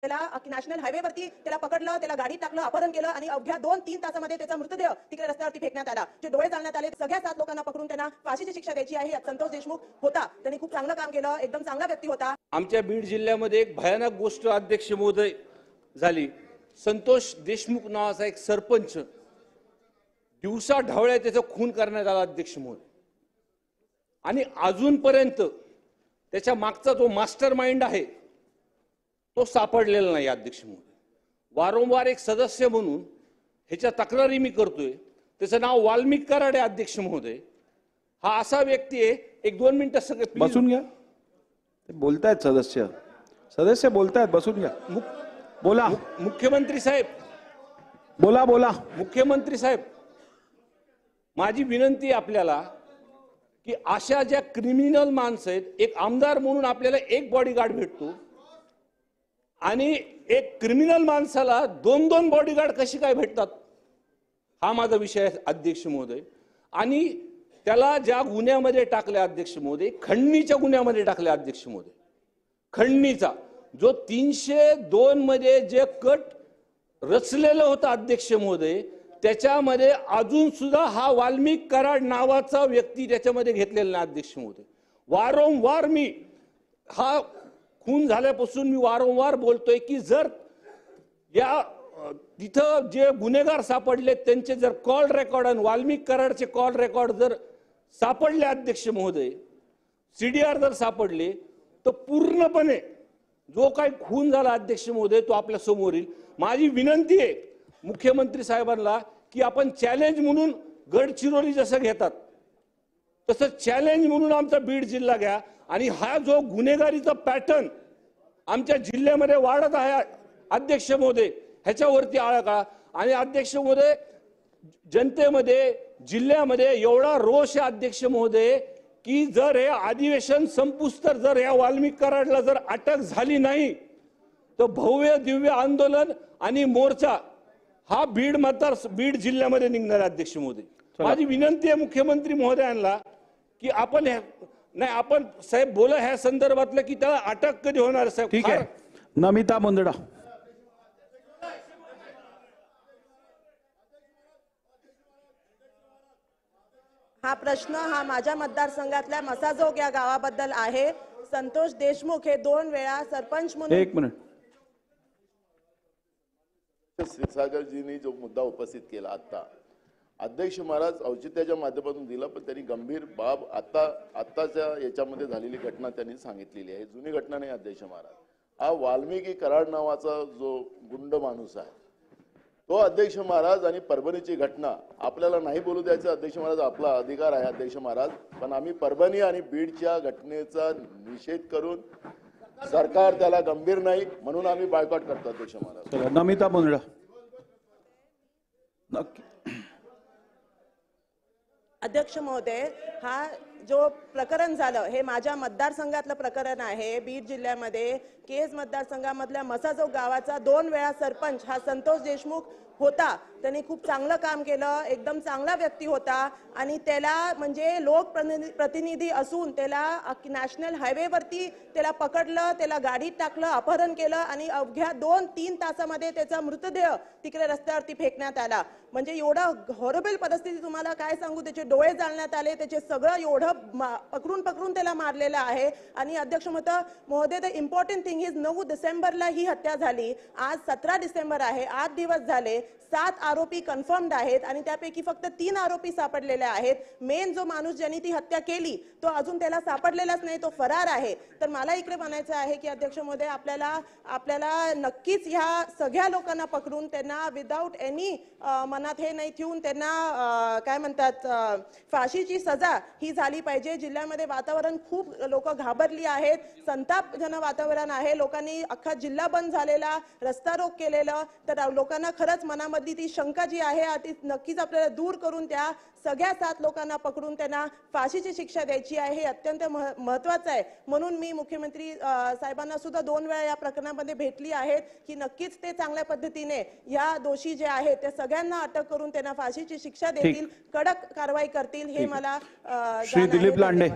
त्याला नॅशनल हायवेवरती त्याला पकडलं, त्याला गाडीत टाकलं, अपहरण केलं आणि अवघ्या 2-3 तासामध्ये त्याचा मृतदेह तिकडे रस्त्यावरती फेकण्यात आला. जे डोळे जाळण्यात आले. सगळ्या 7 लोकांना पकडून त्यांना फाशीची शिक्षा द्यायची आहे. संतोष देशमुख होता, त्यांनी खूप चांगलं काम केलं, एकदम चांगला व्यक्ती होता. आमच्या बीड जिल्ह्यामध्ये एक भयानक गोष्ट अध्यक्ष महोदय झाली. संतोष देशमुख नावाचा एक सरपंच दिवसा ढवळ्या त्याचा खून करण्यात आला अध्यक्ष महोदय. आणि अजूनपर्यंत त्याच्या मागचा जो मास्टर माइंड आहे तो सापडलेला नाही अध्यक्ष महोदय. वारंवार एक सदस्य म्हणून ह्याच्या तक्रारी मी करतोय. त्याचं नाव वाल्मिक कराड आहे अध्यक्ष महोदय. हा असा व्यक्ती आहे. 1-2 मिनिटं सगळे बसून घ्या. ते बोलतायत सदस्य बोलतायत, बसून घ्या. बोला मुख्यमंत्री साहेब, बोला. मुख्यमंत्री साहेब, माझी विनंती आहे आपल्याला की अशा ज्या क्रिमिनल माणसं आहेत, एक आमदार म्हणून आपल्याला एक बॉडीगार्ड भेटतो आणि एक क्रिमिनल माणसाला 2-2 बॉडीगार्ड कशी काय भेटतात, हा माझा विषय आहे अध्यक्ष महोदय. आणि त्याला ज्या गुन्ह्यामध्ये टाकले अध्यक्ष महोदय, खंडणीच्या गुन्ह्यामध्ये टाकले अध्यक्ष महोदय. खंडणीचा जो 302 मध्ये जे कट रचलेलं होतं अध्यक्ष महोदय, त्याच्यामध्ये अजून सुद्धा हा वाल्मिक कराड नावाचा व्यक्ती त्याच्यामध्ये घेतलेला नाही अध्यक्ष महोदय. वारंवार मी हा खून झाल्यापासून मी वारंवार बोलतोय की जर या तिथं जे गुन्हेगार सापडले त्यांचे जर कॉल रेकॉर्ड आणि वाल्मिक कराडचे कॉल रेकॉर्ड जर सापडले अध्यक्ष महोदय, सीडीआर जर सापडले, तर पूर्णपणे जो काही खून झाला अध्यक्ष महोदय तो आपल्या समोर येईल. माझी विनंती आहे मुख्यमंत्री साहेबांना की आपण चॅलेंज म्हणून गडचिरोली जसं घेतात तसं चॅलेंज म्हणून आमचा बीड जिल्हा घ्या. आणि हा जो गुन्हेगारीचा पॅटर्न आमच्या जिल्ह्यामध्ये वाढत आहे अध्यक्ष महोदय, ह्याच्यावरती आळा काढा. आणि अध्यक्ष महोदय, जनतेमध्ये जिल्ह्यामध्ये एवढा रोष आहे अध्यक्ष महोदय की जर हे अधिवेशन संपूस तर जर या वाल्मिक कराडला जर अटक झाली नाही तर भव्य दिव्य आंदोलन आणि मोर्चा हा बीड जिल्ह्यामध्ये निघणार अध्यक्ष महोदय. माझी विनंती आहे मुख्यमंत्री महोदयांना की आपण आपण साहेब बोला ह्या संदर्भातलं की त्याला अटक कधी होणार साहेब. ठीक आहे. नमिता मुंदडा. हा प्रश्न हा माझ्या मतदारसंघातल्या मसाजोग या गावाबद्दल आहे. संतोष देशमुख हे 2 वेळा सरपंच म्हणून. एक मिनिट. क्षीरसागरजींनी जो मुद्दा उपस्थित केला आता अध्यक्ष महाराज औचित्याच्या माध्यमातून दिला, पण त्यांनी गंभीर बाब आत्ताच्या याच्यामध्ये झालेली घटना त्यांनी सांगितलेली आहे. जुनी घटना नाही अध्यक्ष महाराज. हा वाल्मिकी कराड नावाचा जो गुंड माणूस आहे तो अध्यक्ष महाराज, आणि परभणीची घटना आपल्याला नाही बोलू द्यायचं अध्यक्ष महाराज, आपला अधिकार आहे अध्यक्ष महाराज, पण आम्ही परभणी आणि बीडच्या घटनेचा निषेध करून सरकार त्याला गंभीर नाही म्हणून आम्ही बायकॉट करतो अध्यक्ष महाराज. नमिता मुंदडा. नक्की. अध्यक्ष महोदय, हा जो प्रकरण झालं हे माझ्या मतदारसंघातलं प्रकरण आहे. बीड जिल्ह्यामध्ये केज मतदारसंघामधल्या मसाजोग गावाचा 2 वेळा सरपंच हा संतोष देशमुख होता. त्यांनी खूप चांगलं काम केलं, एकदम चांगला व्यक्ती होता. आणि त्याला म्हणजे लोकप्रतिनिधी असून त्याला नॅशनल हायवेवरती त्याला पकडलं, त्याला गाडीत टाकलं, अपहरण केलं आणि अवघ्या 2-3 तासामध्ये त्याचा मृतदेह तिकडे रस्त्यावरती फेकण्यात आला. म्हणजे एवढं हॉरेबल परिस्थिती तुम्हाला काय सांगू. त्याचे डोळे जाळण्यात आले, त्याचे सगळं एवढं पकडून त्याला मारलेलं आहे. आणि अध्यक्ष महोदय, द इम्पॉर्टंट थिंग इज 9 डिसेंबरला ही हत्या झाली. आज 17 डिसेंबर आहे, 8 दिवस झाले. 7 आरोपी कन्फर्म्ड आहेत आणि त्यापैकी फक्त 3 आरोपी सापडलेले आहेत. मेन जो माणूस ज्यांनी ती हत्या केली तो अजून त्याला सापडलेलाच नाही, तो फरार आहे. तर मला इकडे म्हणायचं आहे की अध्यक्ष महोदय, आपल्याला नक्कीच ह्या सगळ्या लोकांना पकडून त्यांना विदाऊट एनी मनात हे नाही ठेवून त्यांना काय म्हणतात फाशीची सजा ही झाली पाहिजे. जिल्ह्यामध्ये वातावरण खूप लोक घाबरली आहेत, संतापजनक वातावरण आहे. लोकांनी अख्खा जिल्हा बंद झालेला, रस्ता रोक केलेलं. तर लोकांना खरंच मनामधली ती शंका जी आहे ती नक्कीच आपल्याला दूर करून त्या सगळ्या 7 लोकांना पकडून त्यांना फाशीची शिक्षा द्यायची आहे. हे अत्यंत महत्त्वाचं आहे. म्हणून मी मुख्यमंत्री साहेबांना सुद्धा 2 वेळा या प्रकरणामध्ये भेटली आहेत की नक्कीच ते चांगल्या पद्धतीने या दोषी जे आहेत त्या सगळ्यांना अटक करून त्यांना फाशीची शिक्षा देतील, कडक कारवाई करतील. हे मला श्री दिलीप लांडे.